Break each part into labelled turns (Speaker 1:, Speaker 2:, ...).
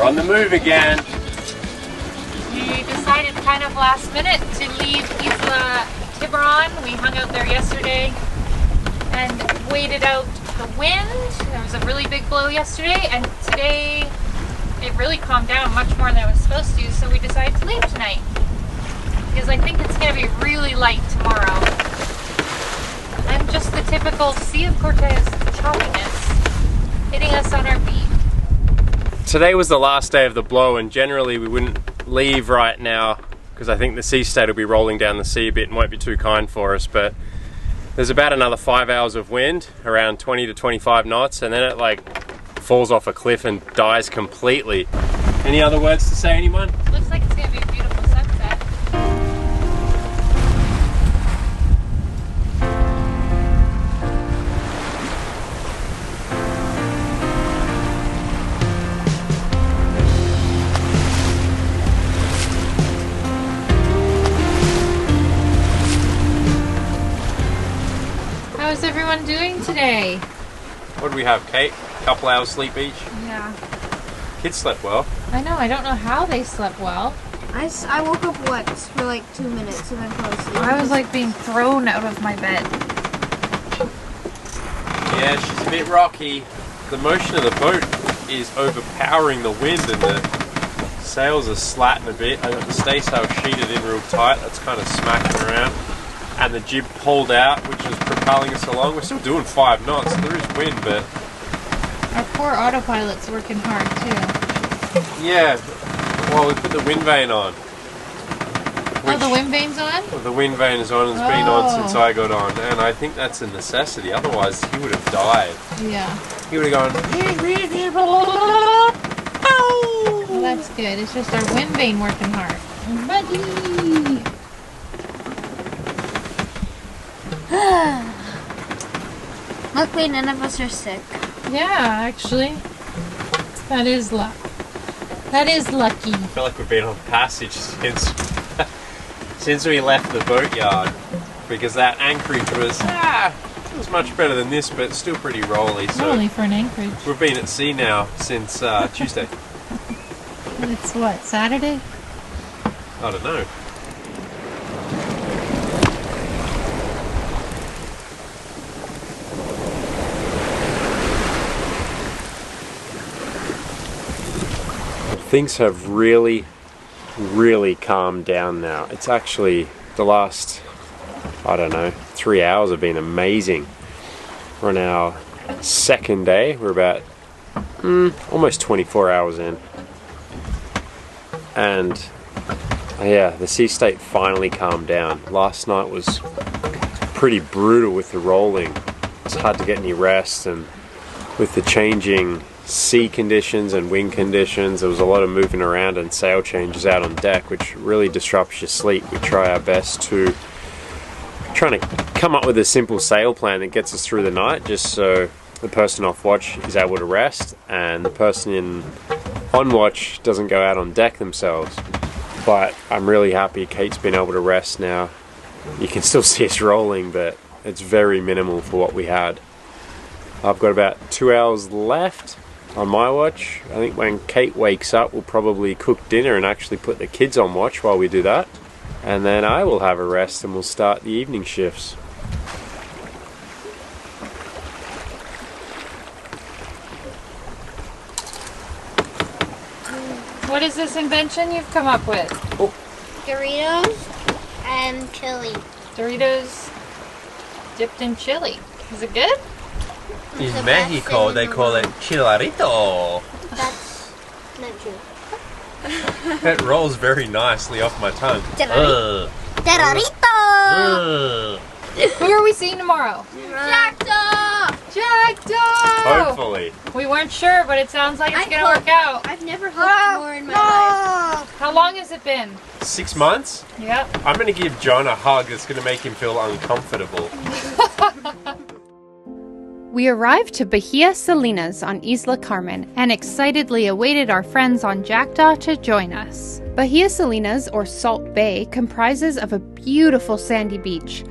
Speaker 1: We're on the move again.
Speaker 2: We decided kind of last minute to leave Isla Tiburon. We hung out there yesterday and waited out the wind. There was a really big blow yesterday, and today it really calmed down much more than it was supposed to, so we decided to leave tonight. Because I think it's going to be really light tomorrow. And just the typical Sea of Cortez choppiness hitting us on our beat.
Speaker 1: Today was the last day of the blow, and generally we wouldn't leave right now because I think the sea state will be rolling down the sea a bit and won't be too kind for us, but there's about another 5 hours of wind, around 20 to 25 knots, and then it like falls off a cliff and dies completely. Any other words to say, anyone?
Speaker 2: Looks like it's going to be a beautiful sunset. How's everyone doing today?
Speaker 1: What do we have, Kate? Couple hours sleep each?
Speaker 2: Yeah.
Speaker 1: Kids slept well.
Speaker 2: I know, I don't know how they slept well.
Speaker 3: I woke up once for like 2 minutes and then fell asleep.
Speaker 2: I was like being thrown out of my bed.
Speaker 1: Yeah, she's a bit rocky. The motion of the boat is overpowering the wind and the sails are slatting a bit. I got the staysail sheeted in real tight. That's kind of smacking around. And the jib pulled out, which is propelling us along. We're still doing 5 knots. There is wind, but...
Speaker 2: Our poor autopilot's working hard too.
Speaker 1: Yeah, well, we put the wind vane on.
Speaker 2: Oh, the wind vane's on?
Speaker 1: Well, the wind vane is on and it's been on since I got on. And I think that's a necessity. Otherwise, he would have died.
Speaker 2: Yeah.
Speaker 1: He would have gone...
Speaker 2: Well, that's good. It's just our wind vane working hard. Buddy!
Speaker 3: Luckily, none of us are sick.
Speaker 2: Yeah, actually. That is luck. That is lucky.
Speaker 1: I feel like we've been on passage since we left the boatyard. Because that anchorage was... it was much better than this, but still pretty rolly. So
Speaker 2: only for an anchorage.
Speaker 1: We've been at sea now since Tuesday.
Speaker 2: It's what, Saturday?
Speaker 1: I don't know. Things have really calmed down now. It's actually the last, I don't know, 3 hours have been amazing. We're on our second day. We're about almost 24 hours in. And yeah, the sea state finally calmed down. Last night was pretty brutal with the rolling. It's hard to get any rest, and with the changing sea conditions and wind conditions, there was a lot of moving around and sail changes out on deck, which really disrupts your sleep. We try our best to trying to come up with a simple sail plan that gets us through the night, just so the person off watch is able to rest and the person on watch doesn't go out on deck themselves. But I'm really happy Kate's been able to rest now. You can still see us rolling, but it's very minimal for what we had. I've got about 2 hours left on my watch. I think when Kate wakes up, we'll probably cook dinner and actually put the kids on watch while we do that. And then I will have a rest and we'll start the evening shifts.
Speaker 2: What is this invention you've come up with?
Speaker 1: Oh.
Speaker 3: Doritos and chili.
Speaker 2: Doritos dipped in chili. Is it good?
Speaker 1: In Mexico, they call it chilarito.
Speaker 3: That's not true.
Speaker 1: It rolls very nicely off my tongue.
Speaker 3: Terrorito!
Speaker 2: Who are we seeing tomorrow?
Speaker 3: Jackdaw!
Speaker 2: Jackdaw!
Speaker 1: Hopefully.
Speaker 2: We weren't sure, but it sounds like it's going to work out.
Speaker 3: I've never hooked more in my life.
Speaker 2: How long has it been?
Speaker 1: 6 months?
Speaker 2: Yep.
Speaker 1: I'm going to give John a hug that's going to make him feel uncomfortable.
Speaker 4: We arrived to Bahia Salinas on Isla Carmen and excitedly awaited our friends on Jackdaw to join us. Bahia Salinas, or Salt Bay, comprises of a beautiful sandy beach,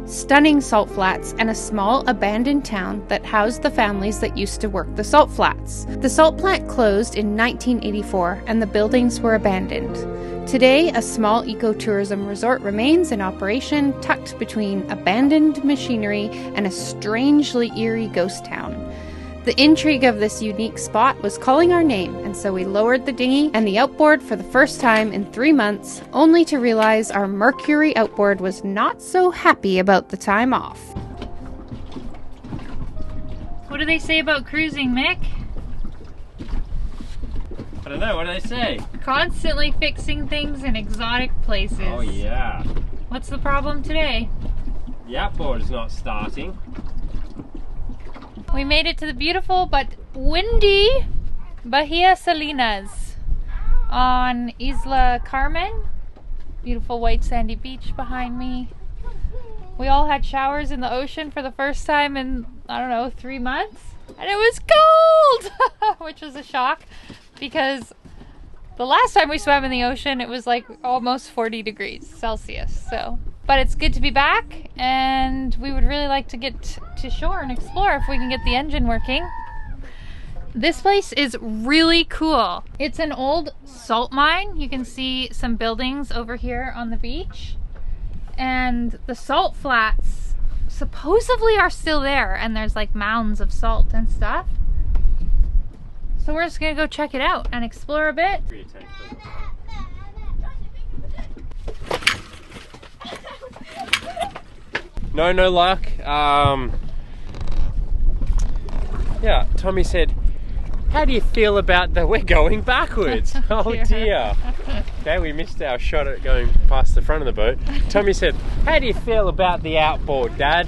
Speaker 4: stunning salt flats, and a small abandoned town that housed the families that used to work the salt flats. The salt plant closed in 1984 and the buildings were abandoned. Today, a small ecotourism resort remains in operation, tucked between abandoned machinery and a strangely eerie ghost town. The intrigue of this unique spot was calling our name, and so we lowered the dinghy and the outboard for the first time in 3 months, only to realize our Mercury outboard was not so happy about the time off.
Speaker 2: What do they say about cruising, Mick?
Speaker 1: I don't know, what do they say?
Speaker 2: Constantly fixing things in exotic places.
Speaker 1: Oh yeah.
Speaker 2: What's the problem today?
Speaker 1: The outboard is not starting.
Speaker 2: We made it to the beautiful but windy Bahia Salinas on Isla Carmen. Beautiful white sandy beach behind me. We all had showers in the ocean for the first time in, I don't know, 3 months. And it was cold! Which was a shock because the last time we swam in the ocean it was like almost 40 degrees Celsius. But it's good to be back, and we would really like to get to shore and explore if we can get the engine working. This place is really cool. It's an old salt mine. You can see some buildings over here on the beach. And the salt flats supposedly are still there, and there's like mounds of salt and stuff. So we're just gonna go check it out and explore a bit.
Speaker 1: No luck. Yeah, Tommy said, how do you feel about the... We're going backwards. Oh dear. Okay, we missed our shot at going past the front of the boat. Tommy said, how do you feel about the outboard, Dad?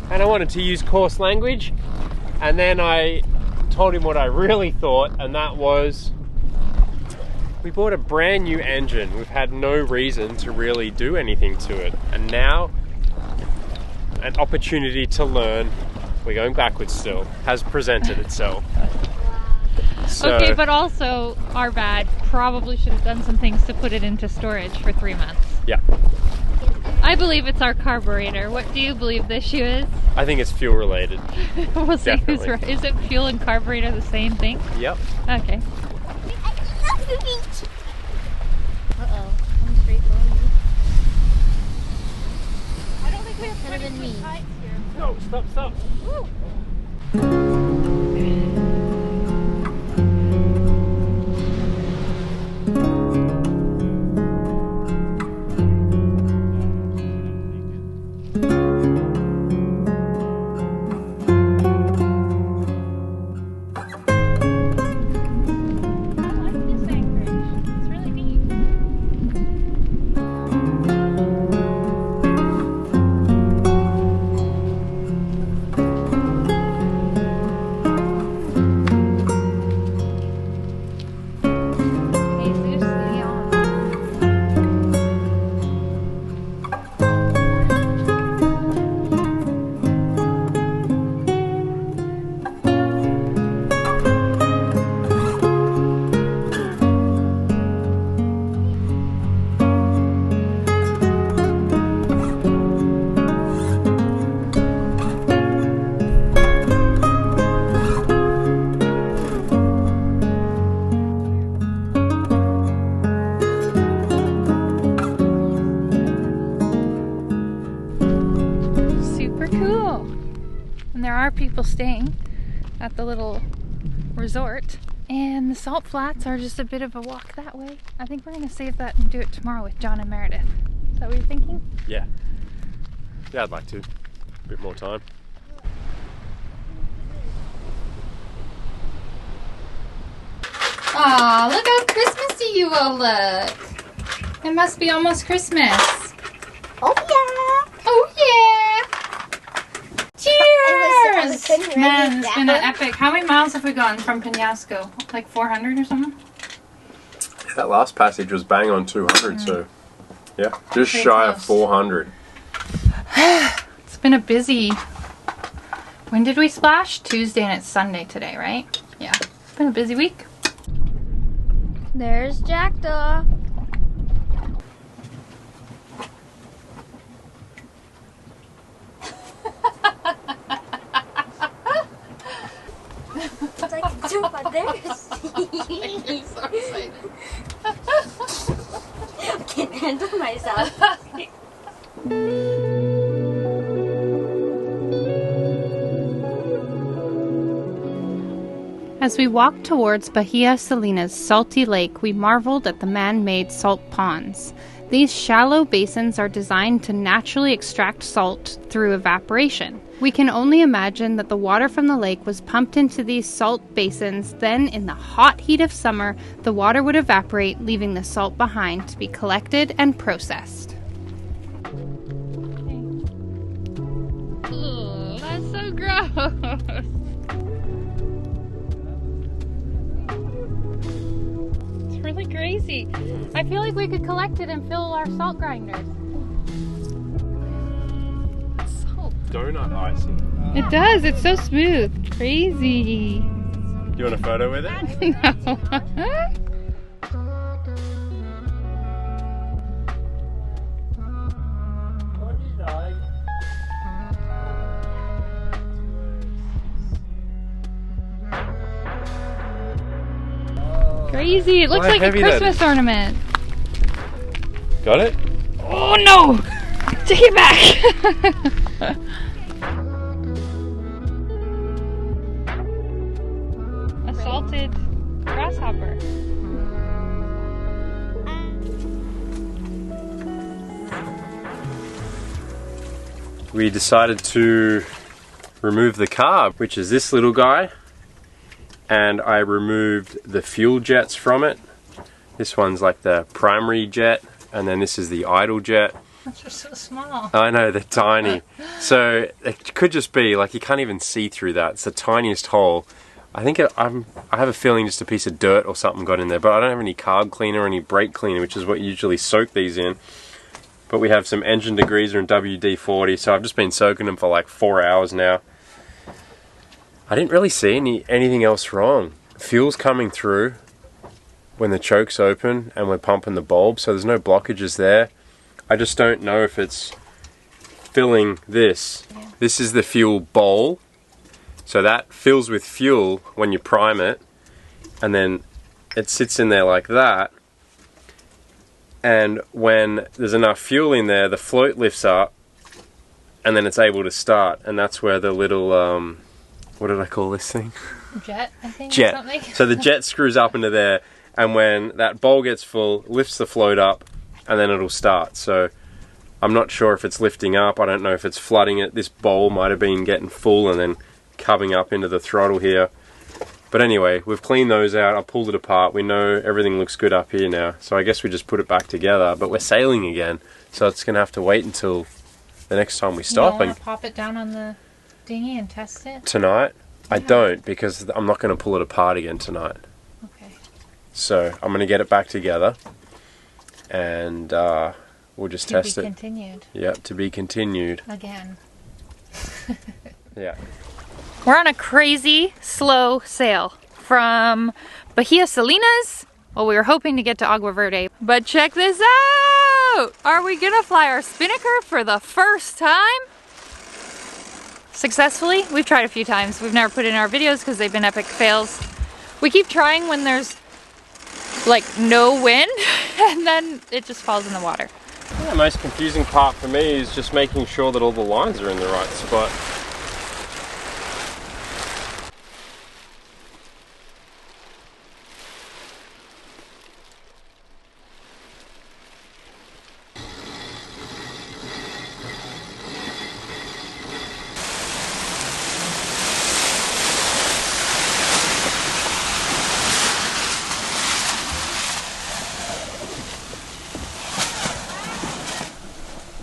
Speaker 1: And I wanted to use coarse language. And then I told him what I really thought, and that was, we bought a brand new engine. We've had no reason to really do anything to it. And now, an opportunity to learn, we're going backwards still, has presented itself. So,
Speaker 2: okay, but also, our bad, probably should have done some things to put it into storage for 3 months.
Speaker 1: Yeah.
Speaker 2: I believe it's our carburetor. What do you believe the issue is?
Speaker 1: I think it's fuel related.
Speaker 2: We'll see who's
Speaker 1: Definitely.
Speaker 2: right. Is it fuel and carburetor the same thing?
Speaker 1: Yep.
Speaker 2: Okay.
Speaker 3: Uh-oh. I'm straight below you.
Speaker 2: I don't think we have
Speaker 3: Could have been me.
Speaker 1: No, stop.
Speaker 2: Woo. People staying at the little resort, and the salt flats are just a bit of a walk that way. I think we're gonna save that and do it tomorrow with John and Meredith. Is that what you're thinking?
Speaker 1: Yeah, I'd like to. A bit more time.
Speaker 2: Aw, look how Christmassy you all look. It must be almost Christmas.
Speaker 3: Oh yeah!
Speaker 2: Oh yeah!
Speaker 3: I
Speaker 2: Cheers!
Speaker 3: couldn't write
Speaker 2: Man,
Speaker 3: it
Speaker 2: it's been an
Speaker 3: down.
Speaker 2: epic. How many miles have we gone from Penasco? Like 400 or something?
Speaker 1: That last passage was bang on 200, so yeah, just
Speaker 2: Pretty
Speaker 1: shy of
Speaker 2: close.
Speaker 1: 400.
Speaker 2: It's been a busy... When did we splash? Tuesday, and it's Sunday today, right? Yeah. It's been a busy week.
Speaker 3: There's Jackdaw.
Speaker 5: eyes out.
Speaker 4: As we walked towards Bahia Salinas' salty lake, we marveled at the man-made salt ponds. These shallow basins are designed to naturally extract salt through evaporation. We can only imagine that the water from the lake was pumped into these salt basins, then in the hot heat of summer, the water would evaporate, leaving the salt behind to be collected and processed. Ugh, that's so gross. It's really crazy. I feel like we could collect it and fill our salt grinders.
Speaker 1: Donut icing.
Speaker 4: It does. It's so smooth. Crazy.
Speaker 1: Do you want a photo with it?
Speaker 4: No. Crazy. It looks like a Christmas ornament.
Speaker 1: Got it?
Speaker 4: Oh no! Take it back! A salted grasshopper.
Speaker 1: We decided to remove the carb, which is this little guy, and I removed the fuel jets from it. This one's like the primary jet, and then this is the idle jet.
Speaker 2: Those are so small.
Speaker 1: I know, they're tiny. So it could just be, like, you can't even see through that. It's the tiniest hole. I think I have a feeling just a piece of dirt or something got in there, but I don't have any carb cleaner or any brake cleaner, which is what you usually soak these in. But we have some engine degreaser and WD-40, so I've just been soaking them for like 4 hours now. I didn't really see anything else wrong. Fuel's coming through when the choke's open and we're pumping the bulb, so there's no blockages there. I just don't know if it's filling this. Yeah. This is the fuel bowl. So that fills with fuel when you prime it, and then it sits in there like that. And when there's enough fuel in there, the float lifts up, and then it's able to start. And that's where the little, what did I call this thing?
Speaker 2: Jet, I think.
Speaker 1: Jet.
Speaker 2: Or something.
Speaker 1: So the jet screws up into there, and when that bowl gets full, lifts the float up, and then it'll start. So I'm not sure if it's lifting up. I don't know if it's flooding it. This bowl might have been getting full and then coming up into the throttle here. But anyway, we've cleaned those out. I pulled it apart. We know everything looks good up here now. So I guess we just put it back together. But we're sailing again, so it's going to have to wait until the next time we stop.
Speaker 2: You don't want to pop it down on the dinghy and test it?
Speaker 1: Tonight? Yeah. I don't, because I'm not going to pull it apart again tonight.
Speaker 2: Okay.
Speaker 1: So I'm going to get it back together, and we'll just test it.
Speaker 2: To be continued.
Speaker 1: Yep, to be continued.
Speaker 2: Again.
Speaker 1: Yeah.
Speaker 2: We're on a crazy slow sail from Bahia Salinas. Well, we were hoping to get to Agua Verde, but check this out! Are we gonna fly our Spinnaker for the first time? Successfully? We've tried a few times. We've never put in our videos because they've been epic fails. We keep trying when there's like no wind, and then it just falls in the water.
Speaker 1: Yeah, the most confusing part for me is just making sure that all the lines are in the right spot.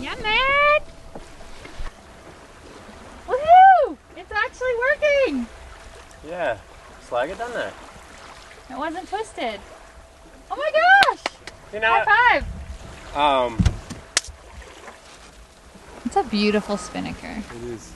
Speaker 2: Yeah, man! Woohoo! It's actually working!
Speaker 1: Yeah, slag it done that.
Speaker 2: It wasn't twisted. Oh my gosh!
Speaker 1: You know,
Speaker 2: High five! It's a beautiful Spinnaker.
Speaker 1: It is.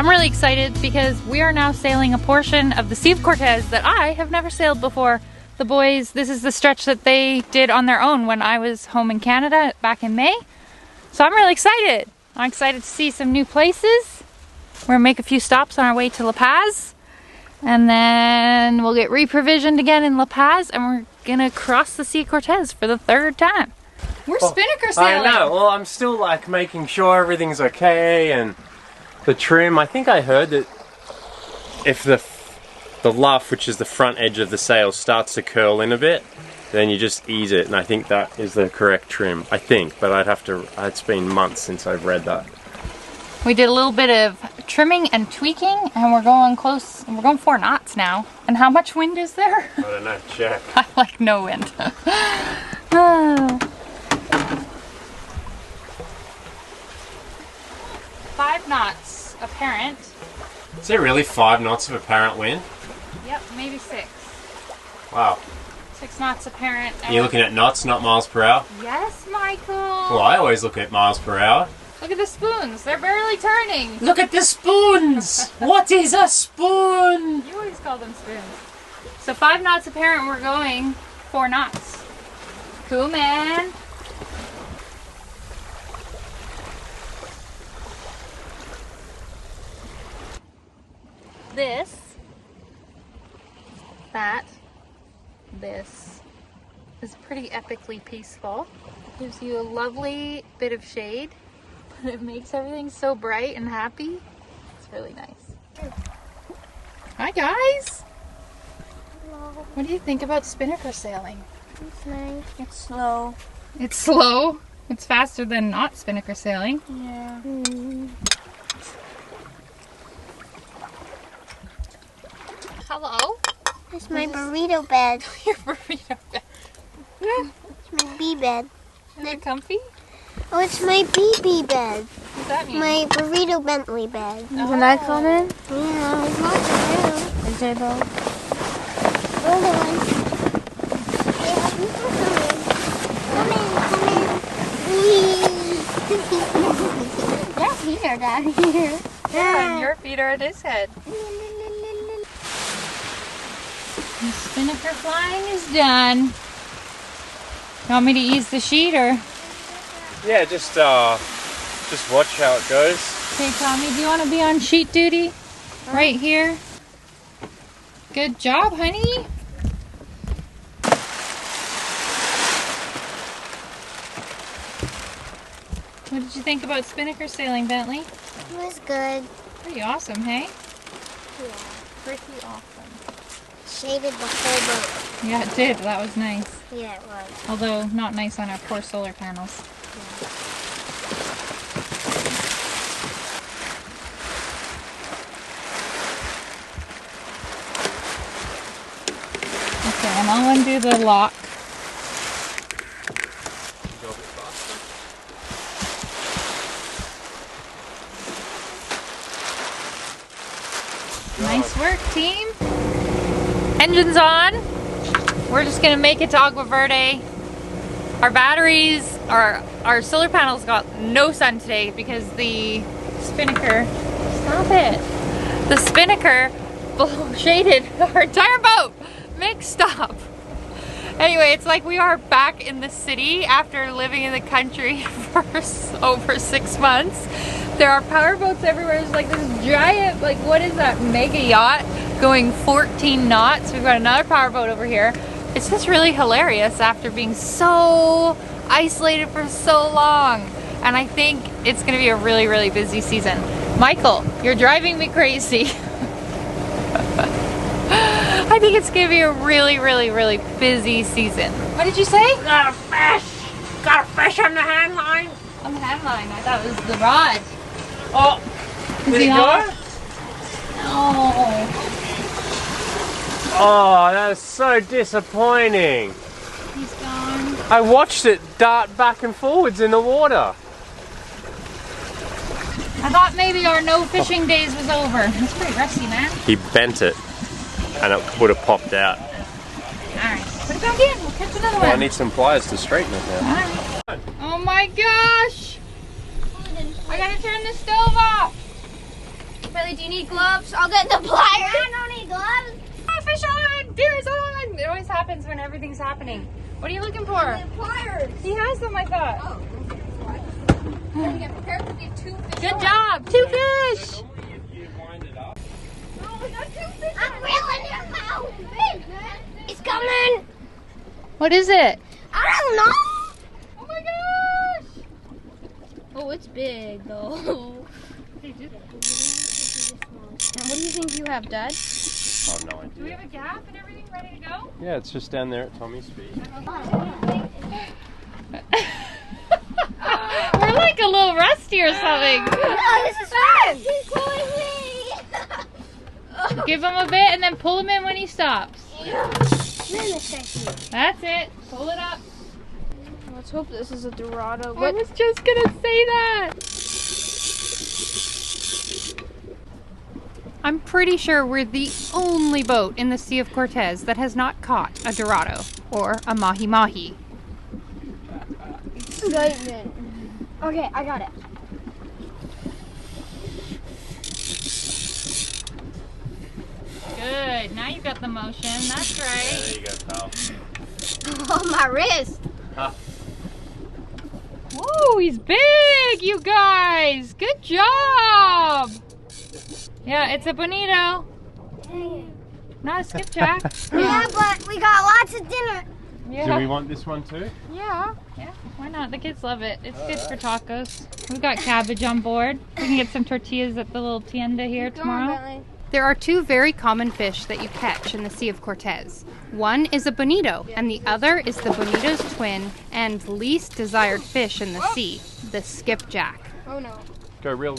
Speaker 4: I'm really excited because we are now sailing a portion of the Sea of Cortez that I have never sailed before. The boys, this is the stretch that they did on their own when I was home in Canada back in May. So I'm really excited. I'm excited to see some new places. We're gonna make a few stops on our way to La Paz. And then we'll get reprovisioned again in La Paz, and we're gonna cross the Sea of Cortez for the 3rd time. We're Spinnaker sailing.
Speaker 1: I know, well I'm still like making sure everything's okay and the trim. I think I heard that if the luff, which is the front edge of the sail, starts to curl in a bit, then you just ease it, and I think that is the correct trim. I think, but I'd have to, it's been months since I've read that.
Speaker 4: We did a little bit of trimming and tweaking, and we're going close, we're going 4 knots now. And how much wind is there?
Speaker 1: I don't know, check.
Speaker 4: I like no wind. 5 knots apparent.
Speaker 1: Is there really 5 knots of apparent wind?
Speaker 4: Yep, maybe 6.
Speaker 1: Wow.
Speaker 4: 6 knots apparent.
Speaker 1: You're looking at knots, not miles per hour?
Speaker 4: Yes, Michael.
Speaker 1: Well, I always look at miles per hour.
Speaker 4: Look at the spoons. They're barely turning.
Speaker 1: Look at the spoons! What is a spoon?
Speaker 4: You always call them spoons. So 5 knots apparent, we're going 4 knots. Cool, man. This, this is pretty epically peaceful. Gives you a lovely bit of shade, but it makes everything so bright and happy. It's really nice. Hi guys!
Speaker 3: Hello.
Speaker 4: What do you think about Spinnaker sailing?
Speaker 3: It's nice. It's slow.
Speaker 4: It's slow. It's faster than not Spinnaker sailing.
Speaker 3: Yeah.
Speaker 4: Hello?
Speaker 3: It's my burrito bed.
Speaker 4: Your burrito bed.
Speaker 3: It's my bee bed.
Speaker 4: Is it comfy?
Speaker 3: Oh, it's my BB bed.
Speaker 4: What does that mean?
Speaker 3: My burrito Bentley bed.
Speaker 4: Oh.
Speaker 3: Can I come in? Yeah, it's not true. Is it though? Hold on. Yeah, you can come in. Come in. Wee. Your feet are down here.
Speaker 4: Yeah, and your feet are at his head. The Spinnaker flying is done. You want me to ease the sheet or?
Speaker 1: Yeah, just watch how it goes.
Speaker 4: Okay, Tommy, do you want to be on sheet duty? Right here. Good job, honey. What did you think about Spinnaker sailing, Bentley?
Speaker 3: It was good.
Speaker 4: Pretty awesome, hey?
Speaker 3: Yeah.
Speaker 4: Pretty awesome.
Speaker 3: Shaded the whole boat.
Speaker 4: Yeah, it did. That was nice.
Speaker 3: Yeah, it was.
Speaker 4: Although, not nice on our poor solar panels. Okay, and I'll undo the lock. Nice work, team. Engines on. We're just gonna make it to Agua Verde. Our batteries, our solar panels got no sun today because the Spinnaker, stop it. The Spinnaker shaded our entire boat. Mick, stop. Anyway, it's like we are back in the city after living in the country for over 6 months. There are power boats everywhere. There's like this giant, like what is that, mega yacht going 14 knots. We've got another power boat over here. It's just really hilarious after being so isolated for so long. And I think it's gonna be a really, really busy season. Michael, you're driving me crazy. I think it's gonna be a really, really, really busy season. What did you say?
Speaker 2: Got a fish! Got a fish on the hand line!
Speaker 4: On the hand line, I thought it was the rod.
Speaker 2: Oh!
Speaker 4: Is he on? No.
Speaker 1: Oh, that was so disappointing.
Speaker 4: He's gone.
Speaker 1: I watched it dart back and forwards in the water.
Speaker 4: I thought maybe our no fishing days was over. It's pretty rusty, man.
Speaker 1: He bent it and it would have popped out.
Speaker 4: Alright, put it back in. We'll catch another one.
Speaker 1: I need some pliers to straighten it now.
Speaker 4: Alright. Oh my gosh! I gotta turn the stove off!
Speaker 3: Billy, do you need gloves? I'll get the pliers. I don't need gloves.
Speaker 2: Oh, fish on! Deer's on! It always happens when everything's happening. What are you looking for?
Speaker 3: I need pliers.
Speaker 2: He has them, I thought.
Speaker 3: Oh. Gotta get prepared to get 2 fish.
Speaker 2: Good job! 2 fish!
Speaker 3: Oh, we got 2 fish. I'm reeling him out. It's coming.
Speaker 2: What is it?
Speaker 3: I don't know.
Speaker 2: Oh my gosh!
Speaker 3: Oh, it's big though.
Speaker 2: Hey, dude.
Speaker 3: What do you think you have, Dad?
Speaker 1: Oh, no idea.
Speaker 2: Do we have a gap and everything ready to go?
Speaker 1: Yeah, it's just down there at Tommy's feet.
Speaker 2: We're like a little rusty or something.
Speaker 3: No, this is fun. He's pulling me.
Speaker 2: Give him a bit and then pull him in when he stops.
Speaker 3: That's
Speaker 2: That's it. Pull it up.
Speaker 3: Let's hope this is a Dorado.
Speaker 2: I was just gonna say that. I'm pretty sure we're the only boat in the Sea of Cortez that has not caught a Dorado or a mahi-mahi.
Speaker 3: Excitement. Okay, I got it.
Speaker 2: Good. Now you got the motion. That's right.
Speaker 1: There you go, pal.
Speaker 3: Oh, my wrist.
Speaker 2: Whoa, he's big, you guys. Good job. Yeah, it's a bonito. Not a skipjack.
Speaker 3: Yeah, but we got lots of dinner.
Speaker 2: Yeah.
Speaker 1: Do we want this one too?
Speaker 2: Yeah, why not? The kids love it. It's good for tacos. We've got cabbage on board. We can get some tortillas at the little tienda here tomorrow.
Speaker 4: There are 2 very common fish that you catch in the Sea of Cortez. One is a bonito, and the other is the bonito's twin and least desired fish in the sea, the skipjack.
Speaker 3: Oh no.
Speaker 1: Go reel.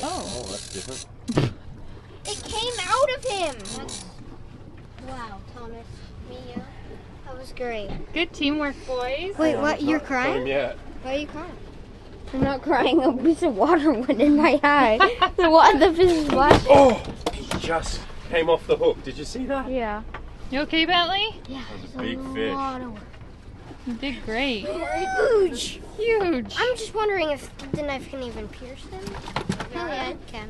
Speaker 2: Oh.
Speaker 1: That's different.
Speaker 3: It came out of him. Wow, Thomas. Mia. That was great.
Speaker 2: Good teamwork, boys.
Speaker 3: Wait, what? You're
Speaker 1: Got him
Speaker 3: crying?
Speaker 1: yet.
Speaker 3: Why are you crying? I'm not crying. A piece of water went in my eye. The fish is splashing.
Speaker 1: Oh! He just came off the hook. Did you see that?
Speaker 3: Yeah.
Speaker 2: You okay, Bentley?
Speaker 3: Yeah.
Speaker 1: That was a big fish.
Speaker 2: You did great.
Speaker 3: Huge.
Speaker 2: Huge.
Speaker 3: I'm just wondering if the knife can even pierce them. Oh, yeah, it can.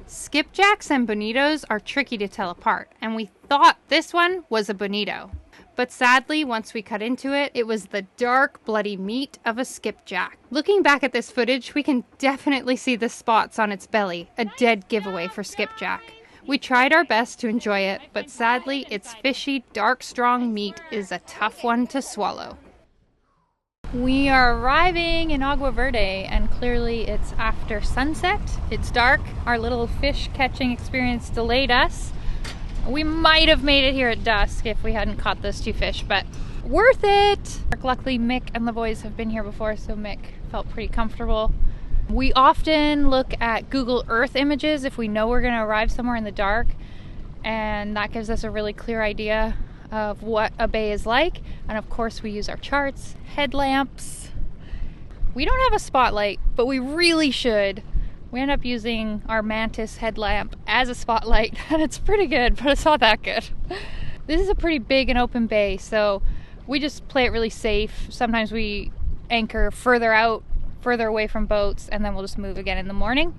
Speaker 4: Skipjacks and bonitos are tricky to tell apart, and we thought this one was a bonito. But sadly, once we cut into it, it was the dark, bloody meat of a skipjack. Looking back at this footage, we can definitely see the spots on its belly, a dead giveaway for skipjack. We tried our best to enjoy it, but sadly, its fishy, dark, strong meat is a tough one to swallow. We are arriving in Agua Verde, and clearly it's after sunset. It's dark. Our little fish catching experience delayed us. We might have made it here at dusk if we hadn't caught those 2 fish, but worth it! Luckily, Mick and the boys have been here before, so Mick felt pretty comfortable. We often look at Google Earth images if we know we're going to arrive somewhere in the dark, and that gives us a really clear idea of what a bay is like. And of course, we use our charts, headlamps. We don't have a spotlight, but we really should. We end up using our Mantis headlamp as a spotlight, and it's pretty good, but it's not that good. This is a pretty big and open bay, so we just play it really safe. Sometimes we anchor further out, further away from boats, and then we'll just move again in the morning.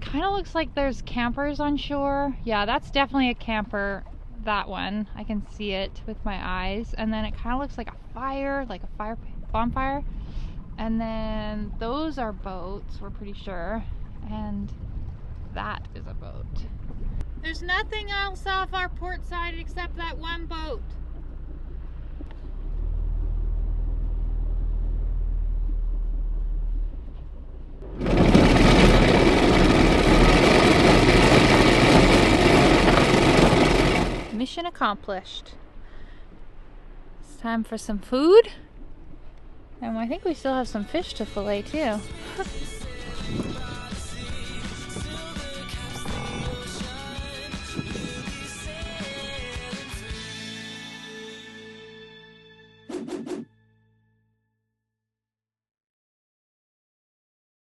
Speaker 4: Kind of looks like there's campers on shore. Yeah, that's definitely a camper, that one. I can see it with my eyes. And then it kind of looks like a fire, bonfire. And then those are boats, we're pretty sure. And that is a boat. There's nothing else off our port side except that one boat. Mission accomplished. It's time for some food. And I think we still have some fish to fillet too.